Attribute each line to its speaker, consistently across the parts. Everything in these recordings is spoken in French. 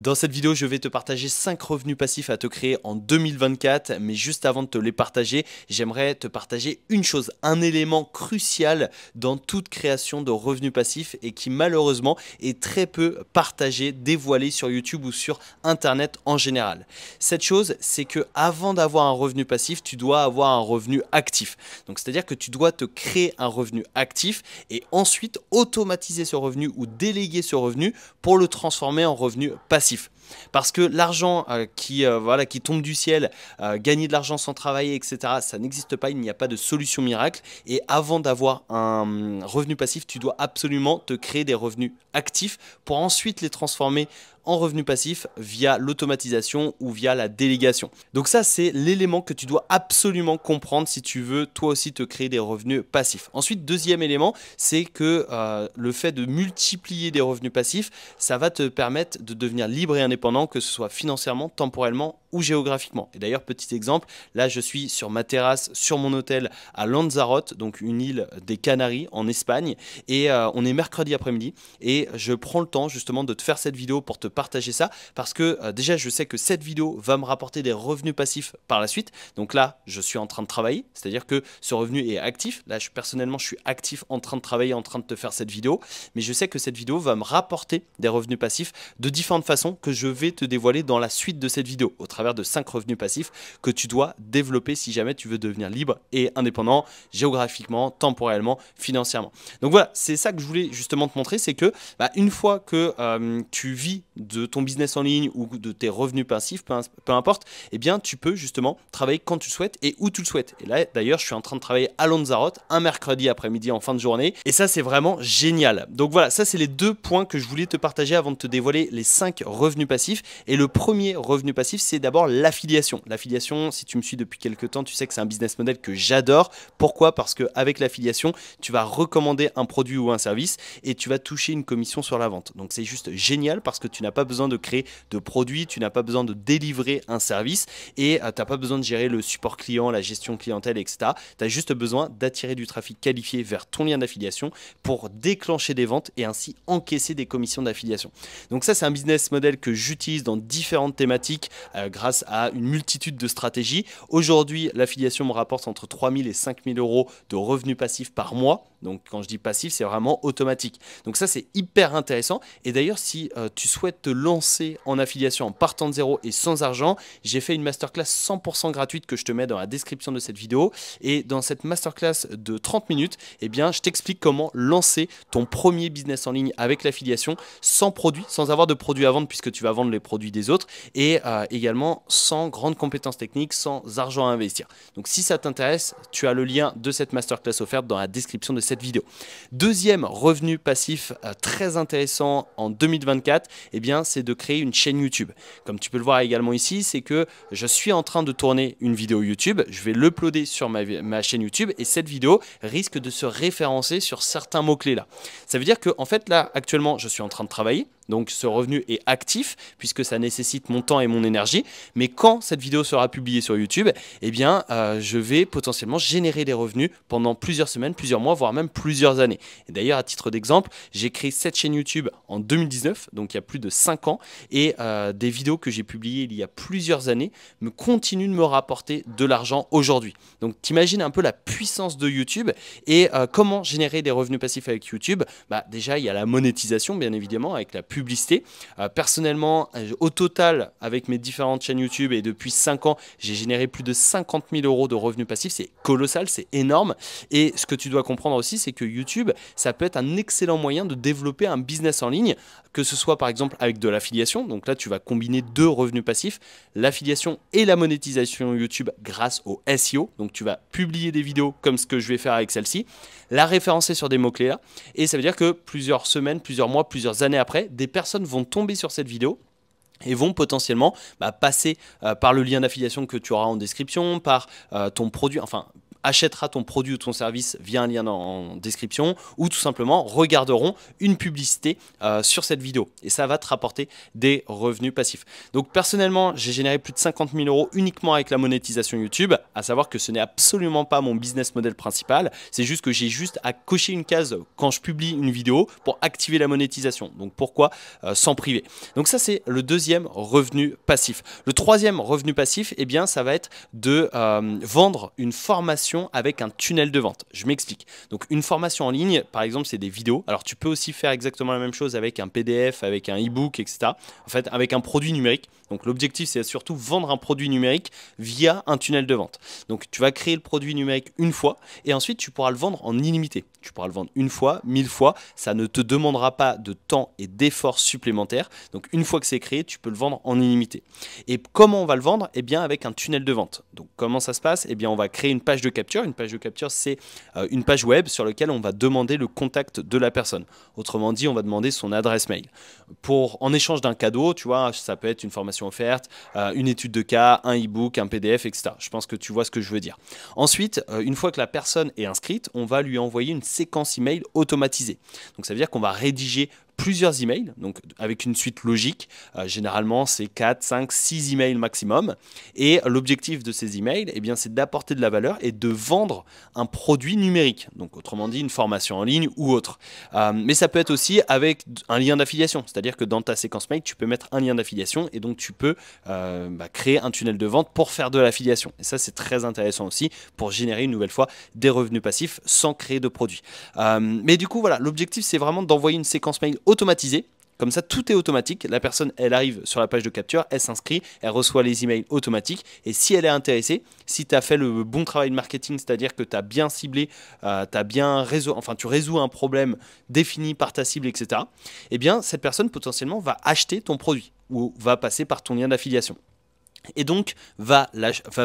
Speaker 1: Dans cette vidéo, je vais te partager 5 revenus passifs à te créer en 2024, mais juste avant de te les partager, j'aimerais te partager une chose, un élément crucial dans toute création de revenus passifs et qui malheureusement est très peu partagé, dévoilé sur YouTube ou sur Internet en général. Cette chose, c'est que avant d'avoir un revenu passif, tu dois avoir un revenu actif. Donc c'est-à-dire que tu dois te créer un revenu actif et ensuite automatiser ce revenu ou déléguer ce revenu pour le transformer en revenu passif. Parce que l'argent qui tombe du ciel, gagner de l'argent sans travailler, etc., ça n'existe pas, il n'y a pas de solution miracle. Et avant d'avoir un revenu passif, tu dois absolument te créer des revenus actifs pour ensuite les transformer en revenus passifs via l'automatisation ou via la délégation. Donc ça, c'est l'élément que tu dois absolument comprendre si tu veux toi aussi te créer des revenus passifs. Ensuite, deuxième élément, c'est que le fait de multiplier des revenus passifs, ça va te permettre de devenir libre et indépendant, que ce soit financièrement, temporellement ou géographiquement. Et d'ailleurs, petit exemple, là je suis sur ma terrasse, sur mon hôtel à Lanzarote, donc une île des Canaries en Espagne, et on est mercredi après-midi, et je prends le temps justement de te faire cette vidéo pour te partager ça, parce que déjà je sais que cette vidéo va me rapporter des revenus passifs par la suite. Donc là, je suis en train de travailler, c'est-à-dire que ce revenu est actif. Là, personnellement, je suis actif en train de travailler, en train de te faire cette vidéo, mais je sais que cette vidéo va me rapporter des revenus passifs de différentes façons que je vais te dévoiler dans la suite de cette vidéo, au travers de 5 revenus passifs que tu dois développer si jamais tu veux devenir libre et indépendant géographiquement, temporellement, financièrement. Donc voilà, c'est ça que je voulais justement te montrer, c'est que une fois que tu vis de ton business en ligne ou de tes revenus passifs, peu importe, eh bien tu peux justement travailler quand tu le souhaites et où tu le souhaites. Et là d'ailleurs, je suis en train de travailler à Lanzarote un mercredi après-midi en fin de journée, et ça c'est vraiment génial. Donc voilà, ça c'est les 2 points que je voulais te partager avant de te dévoiler les 5 revenus passifs. Et le premier revenu passif, c'est d'abord l'affiliation. L'affiliation, si tu me suis depuis quelques temps, tu sais que c'est un business model que j'adore. Pourquoi? Parce qu'avec l'affiliation, tu vas recommander un produit ou un service et tu vas toucher une commission sur la vente. Donc c'est juste génial parce que tu n'as pas besoin de créer de produits, tu n'as pas besoin de délivrer un service et tu n'as pas besoin de gérer le support client, la gestion clientèle, etc. Tu as juste besoin d'attirer du trafic qualifié vers ton lien d'affiliation pour déclencher des ventes et ainsi encaisser des commissions d'affiliation. Donc ça, c'est un business model que j'utilise dans différentes thématiques grâce à une multitude de stratégies. Aujourd'hui, l'affiliation me rapporte entre 3 000 et 5 000 euros de revenus passifs par mois. Donc quand je dis passif, c'est vraiment automatique. Donc ça, c'est hyper intéressant. Et d'ailleurs, si tu souhaites te lancer en affiliation en partant de zéro et sans argent, j'ai fait une masterclass 100% gratuite que je te mets dans la description de cette vidéo. Et dans cette masterclass de 30 minutes, eh bien, je t'explique comment lancer ton premier business en ligne avec l'affiliation sans produit, sans avoir de produits à vendre puisque tu vas vendre les produits des autres, et également sans grandes compétences techniques, sans argent à investir. Donc si ça t'intéresse, tu as le lien de cette masterclass offerte dans la description de cette vidéo. Deuxième revenu passif très intéressant en 2024, eh bien, c'est de créer une chaîne YouTube. Comme tu peux le voir également ici, c'est que je suis en train de tourner une vidéo YouTube, je vais l'uploader sur ma chaîne YouTube et cette vidéo risque de se référencer sur certains mots-clés là. Ça veut dire que en fait là, actuellement, je suis en train de travailler. Donc ce revenu est actif puisque ça nécessite mon temps et mon énergie. Mais quand cette vidéo sera publiée sur YouTube, eh bien, je vais potentiellement générer des revenus pendant plusieurs semaines, plusieurs mois, voire même plusieurs années. Et d'ailleurs, à titre d'exemple, j'ai créé cette chaîne YouTube en 2019, donc il y a plus de 5 ans. Et des vidéos que j'ai publiées il y a plusieurs années me continuent de me rapporter de l'argent aujourd'hui. Donc t'imagines un peu la puissance de YouTube et comment générer des revenus passifs avec YouTube. Déjà, il y a la monétisation, bien évidemment, avec la publicité. Personnellement, au total, avec mes différentes chaînes YouTube et depuis 5 ans, j'ai généré plus de 50 000 euros de revenus passifs. C'est colossal, c'est énorme. Et ce que tu dois comprendre aussi, c'est que YouTube, ça peut être un excellent moyen de développer un business en ligne, que ce soit par exemple avec de l'affiliation. Donc là, tu vas combiner 2 revenus passifs, l'affiliation et la monétisation YouTube grâce au SEO. Donc tu vas publier des vidéos comme ce que je vais faire avec celle-ci, la référencer sur des mots-clés là. Et ça veut dire que plusieurs semaines, plusieurs mois, plusieurs années après, des personnes vont tomber sur cette vidéo et vont potentiellement passer par le lien d'affiliation que tu auras en description, par ton produit, enfin achètera ton produit ou ton service via un lien en description, ou tout simplement regarderont une publicité sur cette vidéo. Et ça va te rapporter des revenus passifs. Donc personnellement, j'ai généré plus de 50 000 € uniquement avec la monétisation YouTube, à savoir que ce n'est absolument pas mon business model principal, c'est juste que j'ai juste à cocher une case quand je publie une vidéo pour activer la monétisation. Donc pourquoi s'en priver? Donc ça, c'est le deuxième revenu passif. Le troisième revenu passif, eh bien, ça va être de vendre une formation avec un tunnel de vente. Je m'explique. Donc une formation en ligne, par exemple, c'est des vidéos. Alors tu peux aussi faire exactement la même chose avec un PDF, avec un e-book, etc. En fait, avec un produit numérique. Donc l'objectif, c'est surtout vendre un produit numérique via un tunnel de vente. Donc tu vas créer le produit numérique une fois et ensuite tu pourras le vendre en illimité. Tu pourras le vendre une fois, 1000 fois. Ça ne te demandera pas de temps et d'efforts supplémentaires. Donc une fois que c'est créé, tu peux le vendre en illimité. Et comment on va le vendre? Eh bien avec un tunnel de vente. Donc comment ça se passe? Eh bien on va créer une page de capture. Une page de capture, c'est une page web sur laquelle on va demander le contact de la personne. Autrement dit, on va demander son adresse mail. En échange d'un cadeau, tu vois, ça peut être une formation offerte, une étude de cas, un e-book, un PDF, etc. Je pense que tu vois ce que je veux dire. Ensuite, une fois que la personne est inscrite, on va lui envoyer une séquence email automatisée. Donc ça veut dire qu'on va rédiger plusieurs emails, donc avec une suite logique. Généralement, c'est 4, 5, 6 emails maximum. Et l'objectif de ces emails, eh bien, c'est d'apporter de la valeur et de vendre un produit numérique. Donc, autrement dit, une formation en ligne ou autre. Mais ça peut être aussi avec un lien d'affiliation. C'est-à-dire que dans ta séquence mail, tu peux mettre un lien d'affiliation et donc tu peux créer un tunnel de vente pour faire de l'affiliation. Et ça, c'est très intéressant aussi pour générer une nouvelle fois des revenus passifs sans créer de produit. Mais du coup, voilà, l'objectif, c'est vraiment d'envoyer une séquence mail automatisée. Comme ça, tout est automatique. La personne, elle arrive sur la page de capture, elle s'inscrit, elle reçoit les emails automatiques. Et si elle est intéressée, si tu as fait le bon travail de marketing, c'est-à-dire que tu as bien ciblé, tu résous un problème défini par ta cible, etc., eh bien, cette personne, potentiellement, va acheter ton produit ou va passer par ton lien d'affiliation. Et donc va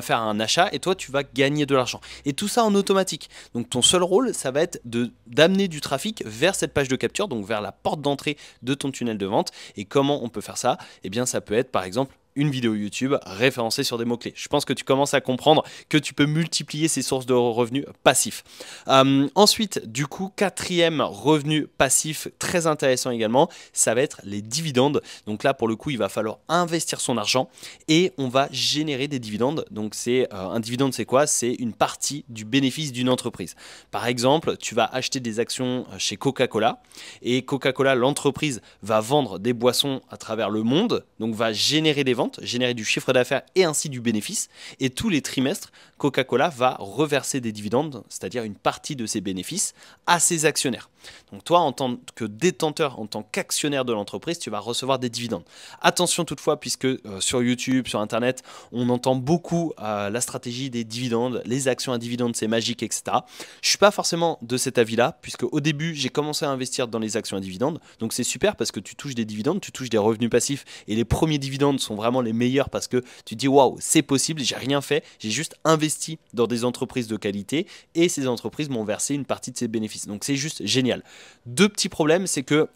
Speaker 1: faire un achat et toi tu vas gagner de l'argent et tout ça en automatique. Donc ton seul rôle, ça va être d'amener du trafic vers cette page de capture, donc vers la porte d'entrée de ton tunnel de vente. Et comment on peut faire ça? Eh bien ça peut être par exemple une vidéo YouTube référencée sur des mots-clés. Je pense que tu commences à comprendre que tu peux multiplier ces sources de revenus passifs. Ensuite, du coup, quatrième revenu passif très intéressant également, ça va être les dividendes. Donc là, pour le coup, il va falloir investir son argent et on va générer des dividendes. Donc un dividende, c'est quoi? C'est une partie du bénéfice d'une entreprise. Par exemple, tu vas acheter des actions chez Coca-Cola et Coca-Cola, l'entreprise, va vendre des boissons à travers le monde, donc va générer des ventes, générer du chiffre d'affaires et ainsi du bénéfice. Et tous les trimestres, Coca-Cola va reverser des dividendes, c'est-à-dire une partie de ses bénéfices, à ses actionnaires. Donc toi, en tant que détenteur, en tant qu'actionnaire de l'entreprise, tu vas recevoir des dividendes. Attention toutefois, puisque sur YouTube, sur Internet, on entend beaucoup la stratégie des dividendes, les actions à dividendes, c'est magique, etc. Je ne suis pas forcément de cet avis-là, puisque au début, j'ai commencé à investir dans les actions à dividendes. Donc c'est super parce que tu touches des dividendes, tu touches des revenus passifs et les premiers dividendes sont vraiment les meilleurs parce que tu te dis waouh, c'est possible, j'ai rien fait, j'ai juste investi dans des entreprises de qualité et ces entreprises m'ont versé une partie de ces bénéfices. Donc c'est juste génial. Deux petits problèmes, c'est que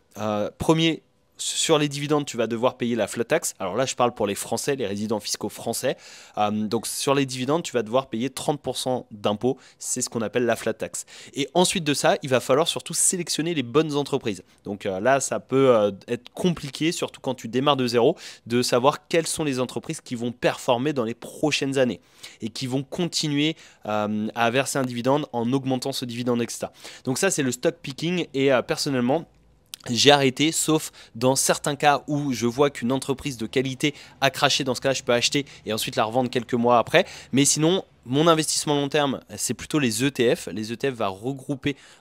Speaker 1: premier, sur les dividendes, tu vas devoir payer la flat tax. Alors là, je parle pour les Français, les résidents fiscaux français. Donc sur les dividendes, tu vas devoir payer 30% d'impôts. C'est ce qu'on appelle la flat tax. Et ensuite de ça, il va falloir surtout sélectionner les bonnes entreprises. Donc là, ça peut être compliqué, surtout quand tu démarres de zéro, de savoir quelles sont les entreprises qui vont performer dans les prochaines années et qui vont continuer à verser un dividende en augmentant ce dividende, etc. Donc ça, c'est le stock picking et personnellement, j'ai arrêté, sauf dans certains cas où je vois qu'une entreprise de qualité a craché. Dans ce cas-là, je peux acheter et ensuite la revendre quelques mois après. Mais sinon, mon investissement long terme, c'est plutôt les ETF. Les ETF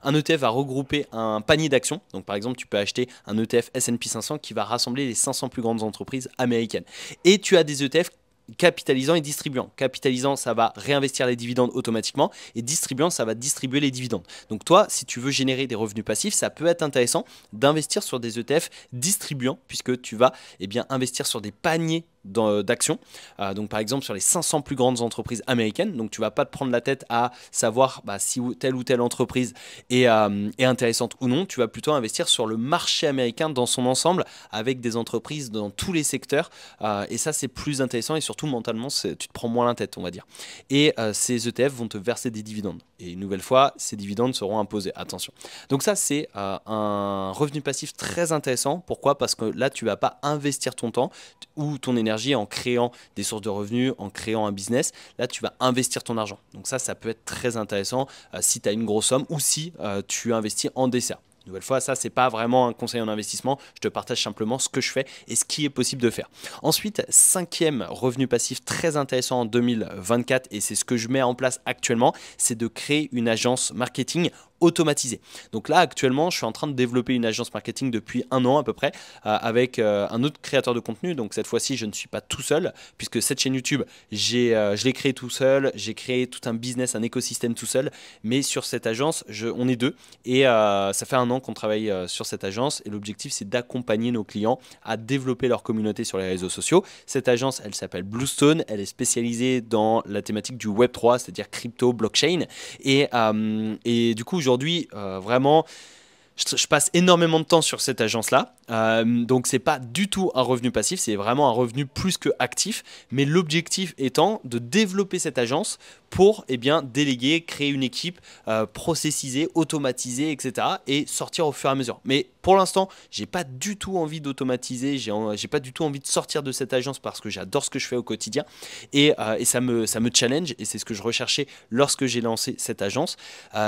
Speaker 1: un ETF va regrouper un panier d'actions. Donc par exemple, tu peux acheter un ETF S&P 500 qui va rassembler les 500 plus grandes entreprises américaines. Et tu as des ETF capitalisant et distribuant. Capitalisant, ça va réinvestir les dividendes automatiquement et distribuant, ça va distribuer les dividendes. Donc toi, si tu veux générer des revenus passifs, ça peut être intéressant d'investir sur des ETF distribuants puisque tu vas investir sur des paniers d'actions. Donc par exemple sur les 500 plus grandes entreprises américaines. Donc tu vas pas te prendre la tête à savoir si telle ou telle entreprise est intéressante ou non. Tu vas plutôt investir sur le marché américain dans son ensemble avec des entreprises dans tous les secteurs. Et ça c'est plus intéressant et surtout mentalement tu te prends moins la tête, on va dire. Et ces ETF vont te verser des dividendes. Et une nouvelle fois, ces dividendes seront imposés. Attention. Donc ça c'est un revenu passif très intéressant. Pourquoi? Parce que là tu vas pas investir ton temps ou ton énergie en créant des sources de revenus, en créant un business. Là tu vas investir ton argent. Donc ça peut être très intéressant si tu as une grosse somme ou si tu investis en dessert. Une nouvelle fois, ça, c'est pas vraiment un conseil en investissement. Je te partage simplement ce que je fais et ce qui est possible de faire. Ensuite, cinquième revenu passif très intéressant en 2024, et c'est ce que je mets en place actuellement, c'est de créer une agence marketing automatisée. Donc là, actuellement, je suis en train de développer une agence marketing depuis 1 an à peu près avec un autre créateur de contenu. Donc cette fois-ci, je ne suis pas tout seul puisque cette chaîne YouTube, je l'ai créée tout seul. J'ai créé tout un business, un écosystème tout seul. Mais sur cette agence, on est 2 et ça fait 1 an qu'on travaille sur cette agence et l'objectif, c'est d'accompagner nos clients à développer leur communauté sur les réseaux sociaux. Cette agence, elle s'appelle Bluestone. Elle est spécialisée dans la thématique du Web3, c'est-à-dire crypto, blockchain. Et du coup, aujourd'hui, vraiment, je passe énormément de temps sur cette agence-là. Donc, c'est pas du tout un revenu passif, c'est vraiment un revenu plus que actif. Mais l'objectif étant de développer cette agence pour déléguer, créer une équipe, processiser, automatiser, etc. et sortir au fur et à mesure. Mais pour l'instant, j'ai pas du tout envie d'automatiser, j'ai pas du tout envie de sortir de cette agence parce que j'adore ce que je fais au quotidien et ça me challenge et c'est ce que je recherchais lorsque j'ai lancé cette agence.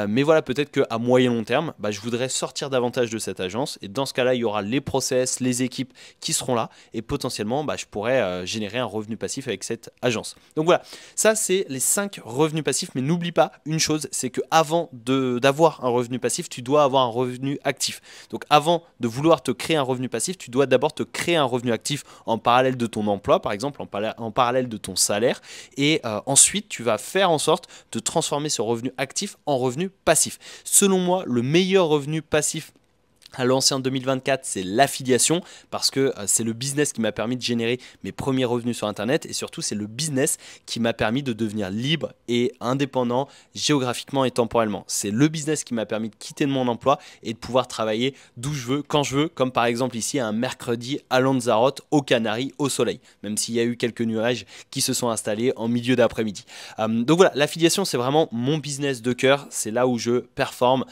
Speaker 1: Mais voilà, peut-être qu'à moyen long terme, je voudrais sortir davantage de cette agence et dans ce cas-là, il y aura les process, les équipes qui seront là et potentiellement, je pourrais générer un revenu passif avec cette agence. Donc voilà, ça c'est les 5 revenus passifs, mais n'oublie pas une chose, c'est que avant d'avoir un revenu passif, tu dois avoir un revenu actif. Donc avant de vouloir te créer un revenu passif, tu dois d'abord te créer un revenu actif en parallèle de ton emploi, par exemple, en parallèle de ton salaire, et ensuite tu vas faire en sorte de transformer ce revenu actif en revenu passif. Selon moi, le meilleur revenu passif à lancer en 2024, c'est l'affiliation parce que c'est le business qui m'a permis de générer mes premiers revenus sur Internet et surtout, c'est le business qui m'a permis de devenir libre et indépendant géographiquement et temporellement. C'est le business qui m'a permis de quitter mon emploi et de pouvoir travailler d'où je veux, quand je veux, comme par exemple ici un mercredi à Lanzarote, aux Canaries, au soleil, même s'il y a eu quelques nuages qui se sont installés en milieu d'après-midi. Donc voilà, l'affiliation, c'est vraiment mon business de cœur, c'est là où je performe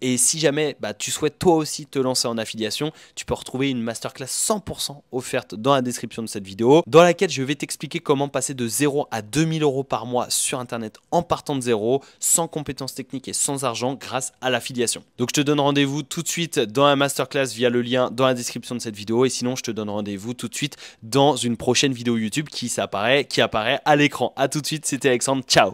Speaker 1: et si jamais tu souhaites toi aussi te lancer en affiliation, tu peux retrouver une masterclass 100% offerte dans la description de cette vidéo, dans laquelle je vais t'expliquer comment passer de 0 à 2000 € par mois sur Internet en partant de zéro, sans compétences techniques et sans argent grâce à l'affiliation. Donc je te donne rendez-vous tout de suite dans la masterclass via le lien dans la description de cette vidéo et sinon je te donne rendez-vous tout de suite dans une prochaine vidéo YouTube qui apparaît à l'écran. A tout de suite, c'était Alexandre, ciao.